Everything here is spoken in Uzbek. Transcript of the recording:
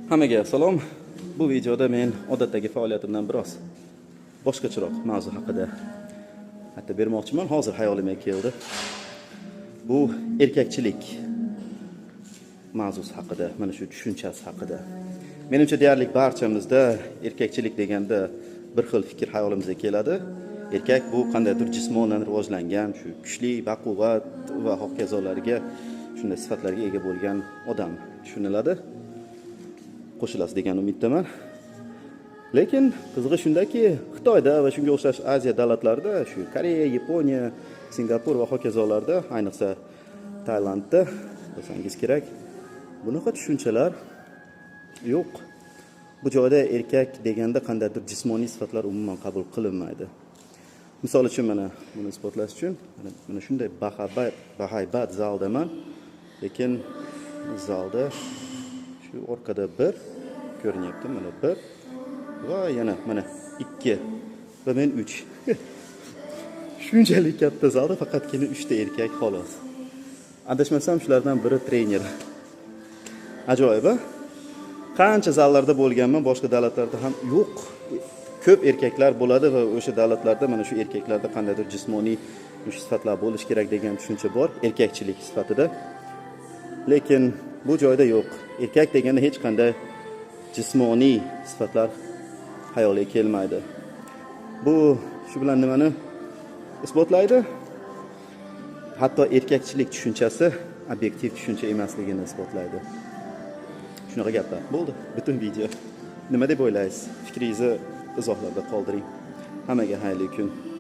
Hammaga salom. Bu videoda men odatdagi faoliyatimdan biroz boshqacharoq mavzu haqida aytib bermoqchiman. Hozir hayolimga keldi. Bu erkakchilik mavzusi haqida, mana shu tushunchasi haqida. Menimcha deyarli barchamizda erkakchilik deganda bir xil fikr hayolimizga keladi. Erkak bu qandaydir jismonan rivojlangan, shu kuchli, baquvvat va hokazolarga shunday sifatlarga ega bo'lgan odam tushuniladi. Qo'shilasiz degan umiddaman. Lekin qizig'i shundaki, Xitoyda va shunga o'xshash Aziya davlatlarida, shu Koreya, Yaponiya, Singapur va hokazolarda, ayniqsa Tailandda bo'lsangiz kerak, bunaqa tushunchalar yo'q. Bu joyda erkak deganda qandaydir jismoniy sifatlar umuman qabul qilinmaydi. Misol uchun mana buni isbotlash uchun mana shunday bahaybat zaldaman, lekin zalda shu orqada bir ko'rinyapti, mana bir va yana mana 2 va men 3. Shunchalik katta zalda faqatgina 3 ta erkak xolos. Adashmasam shulardan biri trener. Ajoyib, a? Qancha zallarda bo'lganman, boshqa davlatlarda ham yo'q. Ko'p erkaklar bo'ladi va o'sha davlatlarda mana shu erkaklarda qandaydir jismoniy sifatlar bo'lish kerak degan tushuncha bor, erkakchilik sifatida. Lekin bu joyda yo'q. Erkak deganda hech qanday jismoniy sifatlar xayoliga kelmaydi. Bu shu bilan nimani isbotlaydi? Hatto erkakchilik tushunchasi obyektiv tushuncha emasligini isbotlaydi. Shunaqa gaplar. Bo'ldi, butun video. Nima deb o'ylaysiz? Fikringizni izohlarda qoldiring. Hammaga xayrli kun.